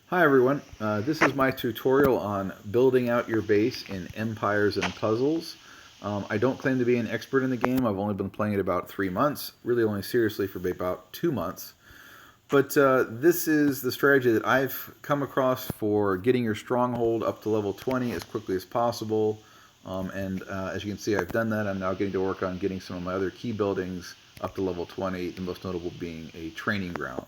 Hi everyone, this is my tutorial on building out your base in Empires and Puzzles. I don't claim to be an expert in the game. I've only been playing it about 3 months, really only seriously for about 2 months. But this is the strategy that I've come across for getting your stronghold up to level 20 as quickly as possible. And as you can see, I've done that. I'm now getting to work on getting some of my other key buildings up to level 20, the most notable being a training ground.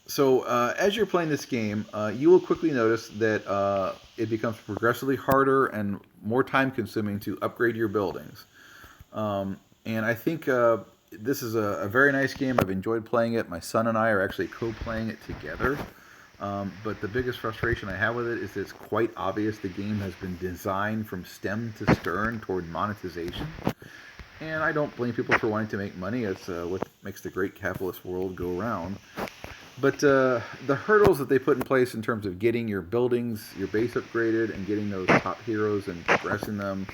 So as you're playing this game, you will quickly notice that it becomes progressively harder and more time-consuming to upgrade your buildings. And I think this is a very nice game. I've enjoyed playing it. My son and I are actually co-playing it together. But the biggest frustration I have with it is that it's quite obvious the game has been designed from stem to stern toward monetization. And I don't blame people for wanting to make money. It's what makes the great capitalist world go round. But the hurdles that they put in place in terms of getting your buildings, your base upgraded, and getting those top heroes and progressing them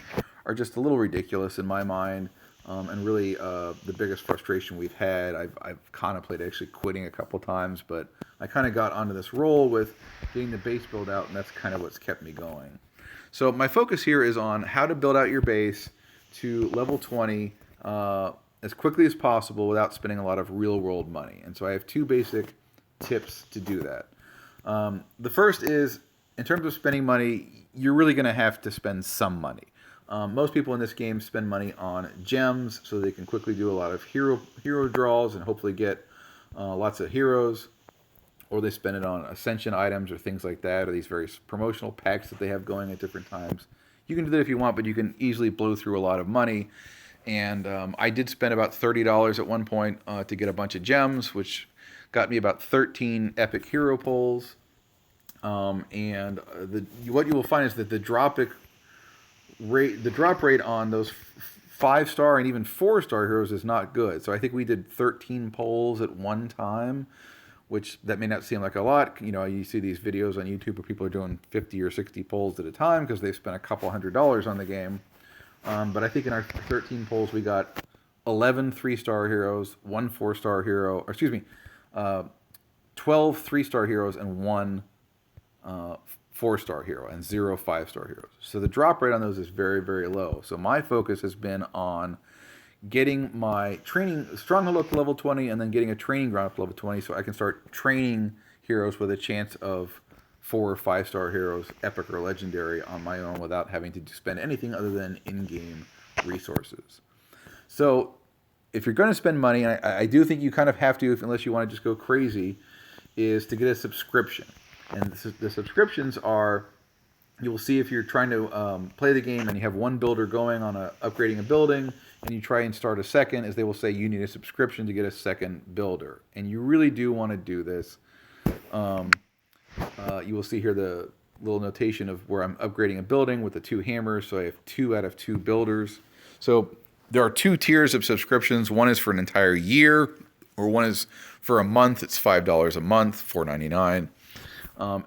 are just a little ridiculous in my mind. And really, the biggest frustration we've had, I've contemplated actually quitting a couple times, but I kind of got onto this roll with getting the base built out, and that's kind of what's kept me going. So my focus here is on how to build out your base to level 20 as quickly as possible without spending a lot of real-world money. And so I have two basic tips to do that. The first is, in terms of spending money, you're really going to have to spend some money. Most people in this game spend money on gems so they can quickly do a lot of hero draws and hopefully get lots of heroes, or they spend it on ascension items or things like that, or these various promotional packs that they have going at different times. You can do that if you want, but you can easily blow through a lot of money. And I did spend about $30 at one point to get a bunch of gems, which got me about 13 epic hero pulls. What you will find is that the drop rate on those 5-star and even 4-star heroes is not good. So I think we did 13 pulls at one time, which that may not seem like a lot. You know, you see these videos on YouTube where people are doing 50 or 60 pulls at a time because they've spent a couple $100 on the game. But I think in our 13 pulls we got 11 3-star heroes, one 4-star hero, or excuse me, 12 3-star heroes and one 4-star hero and 0 5-star heroes. So the drop rate on those is very, very low. So my focus has been on getting my training stronghold up to level 20 and then getting a training ground up to level 20 so I can start training heroes with a chance of 4 or 5-star heroes, epic or legendary, on my own without having to spend anything other than in-game resources. So if you're going to spend money, and I do think you kind of have to, unless you want to just go crazy, is to get a subscription. And the subscriptions are, you will see if you're trying to play the game and you have one builder going on upgrading a building, and you try and start a second, as they will say you need a subscription to get a second builder. And you really do want to do this. You will see here the little notation of where I'm upgrading a building with the 2 hammers, so I have 2 out of 2 builders. So there are 2 tiers of subscriptions. One is for an entire year, or one is for a month. It's $5 a month, $4.99.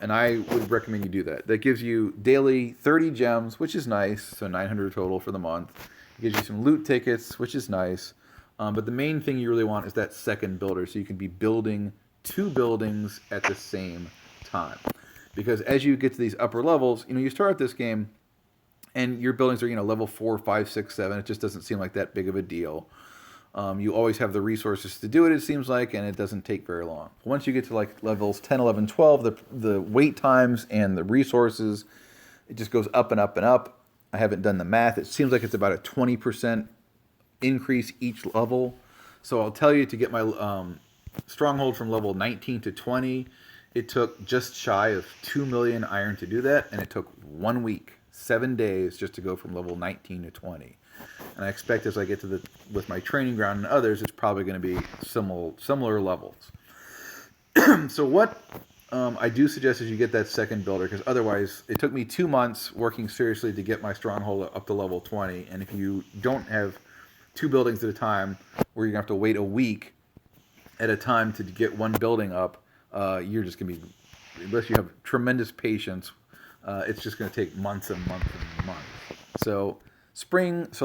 And I would recommend you do that. That gives you daily 30 gems, which is nice, so 900 total for the month. It gives you some loot tickets, which is nice. But the main thing you really want is that second builder, so you can be building 2 buildings at the same time. Because as you get to these upper levels, you start this game and your buildings are, level 4, 5, 6, 7. It just doesn't seem like that big of a deal. You always have the resources to do it, it seems like, and it doesn't take very long. Once you get to like levels 10, 11, 12, the wait times and the resources, it just goes up and up and up. I haven't done the math. It seems like it's about a 20% increase each level. So I'll tell you, to get my stronghold from level 19 to 20, it took just shy of 2 million iron to do that, and it took 1 week, 7 days, just to go from level 19 to 20. And I expect as I get to with my training ground and others, it's probably going to be similar levels. So what I do suggest is you get that second builder, because otherwise it took me 2 months working seriously to get my stronghold up to level 20. And if you don't have 2 buildings at a time, where you're going to have to wait a week at a time to get one building up, you're just going to be, unless you have tremendous patience, it's just going to take months and months and months. So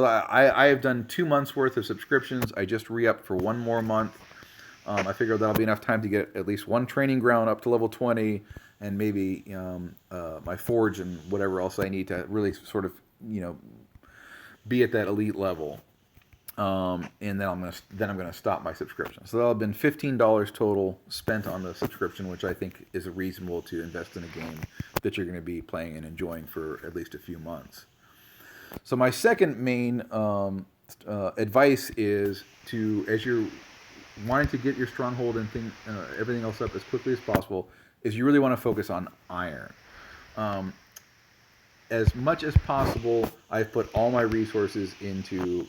I have done 2 months worth of subscriptions. I just re-upped for 1 more month. I figure that'll be enough time to get at least one training ground up to level 20, and maybe my forge and whatever else I need to really sort of be at that elite level. And then I'm gonna stop my subscription. So that'll have been $15 total spent on the subscription, which I think is reasonable to invest in a game that you're going to be playing and enjoying for at least a few months. So my second main advice is to, as you're wanting to get your stronghold and everything else up as quickly as possible, is you really want to focus on iron. As much as possible, I've put all my resources into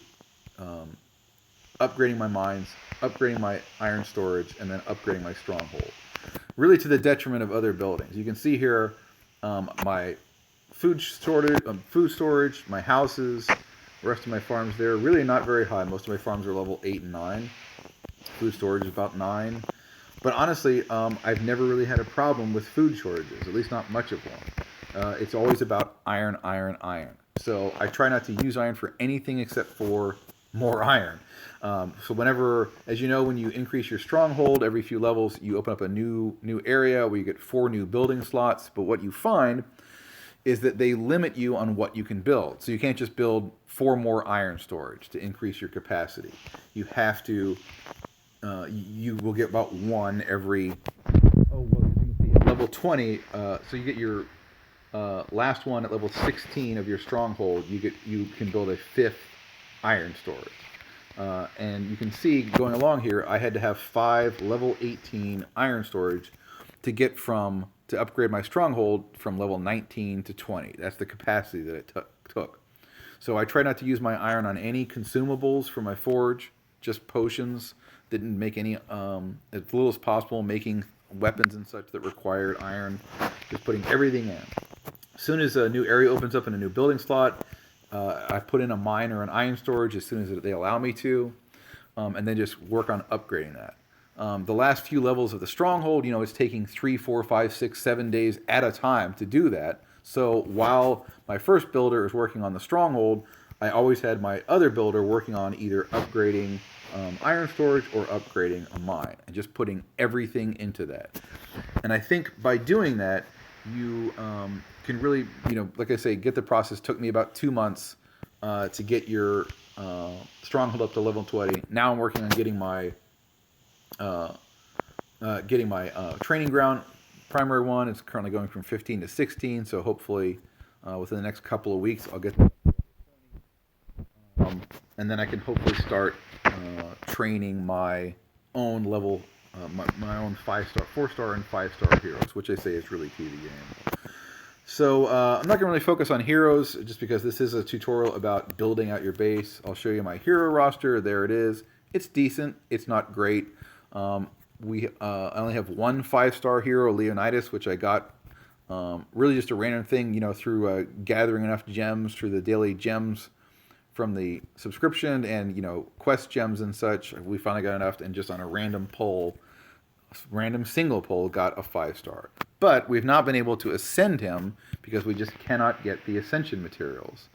upgrading my mines, upgrading my iron storage, and then upgrading my stronghold. Really to the detriment of other buildings. You can see here my food storage, my houses, the rest of my farms there, really not very high. Most of my farms are level 8 and 9. Food storage is about 9. But honestly, I've never really had a problem with food shortages, at least not much of one. It's always about iron, iron, iron. So I try not to use iron for anything except for more iron. So whenever, as you know, when you increase your stronghold every few levels, you open up a new area where you get 4 new building slots. But what you find is that they limit you on what you can build. So you can't just build 4 more iron storage to increase your capacity. You have to, you will get about 1 every, oh, well, you can see at level 20, so you get your last one at level 16 of your stronghold, you can build a 5th iron storage. And you can see going along here, I had to have 5 level 18 iron storage to upgrade my stronghold from level 19 to 20. That's the capacity that it took. So I try not to use my iron on any consumables for my forge, just potions. Didn't make any, as little as possible, making weapons and such that required iron. Just putting everything in. As soon as a new area opens up in a new building slot, I put in a mine or an iron storage as soon as they allow me to, and then just work on upgrading that. The last few levels of the stronghold, it's taking 3, 4, 5, 6, 7 days at a time to do that. So while my first builder is working on the stronghold, I always had my other builder working on either upgrading iron storage or upgrading a mine, and just putting everything into that. And I think by doing that, you can really, like I say, get the process. Took me about 2 months to get your stronghold up to level 20. Now I'm working on getting my training ground. Primary one is currently going from 15 to 16, so hopefully within the next couple of weeks I'll get and then I can hopefully start training my own level, my own 5-star, 4-star, and 5-star heroes, which I say is really key to the game. So I'm not going to really focus on heroes, just because this is a tutorial about building out your base. I'll show you my hero roster. There it is. It's decent. It's not great. I only have 1 5-star hero, Leonidas, which I got really just a random thing, through gathering enough gems through the daily gems from the subscription and, quest gems and such. We finally got enough, and just on a random single pull, got a 5-star. But we've not been able to ascend him because we just cannot get the ascension materials.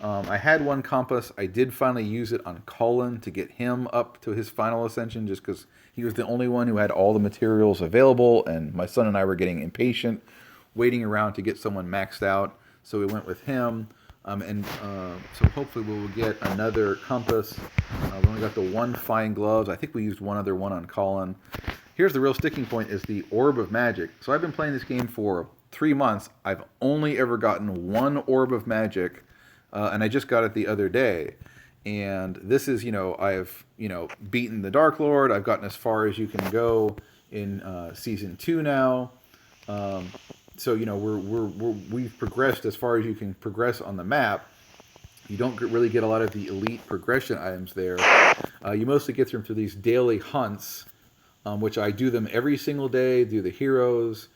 I had 1 compass. I did finally use it on Cullen to get him up to his final ascension, just because he was the only one who had all the materials available, and my son and I were getting impatient, waiting around to get someone maxed out. So we went with him. So hopefully we will get another compass. We only got the 1 fine gloves. I think we used one other one on Colin. Here's the real sticking point, is the Orb of Magic. So I've been playing this game for 3 months. I've only ever gotten 1 Orb of Magic, and I just got it the other day. And this is, I've, beaten the Dark Lord. I've gotten as far as you can go in Season 2 now. So, we've progressed as far as you can progress on the map. You don't really get a lot of the elite progression items there. You mostly get them through these daily hunts, which I do them every single day. Do the heroes,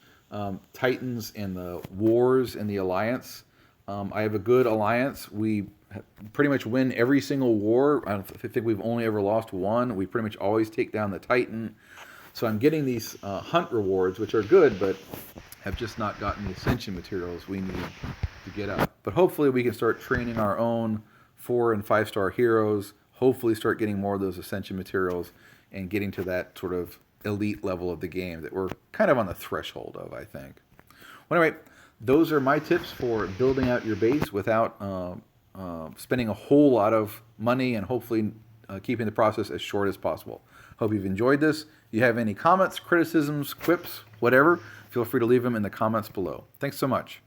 Titans, and the wars and the alliance. I have a good alliance. We pretty much win every single war. I think we've only ever lost 1. We pretty much always take down the Titan. So I'm getting these hunt rewards, which are good, but have just not gotten the ascension materials we need to get up. But hopefully we can start training our own 4- and 5-star heroes, hopefully start getting more of those ascension materials, and getting to that sort of elite level of the game that we're kind of on the threshold of, I think. Well, anyway, those are my tips for building out your base without spending a whole lot of money, and hopefully keeping the process as short as possible. Hope you've enjoyed this. If you have any comments, criticisms, quips, whatever, feel free to leave them in the comments below. Thanks so much.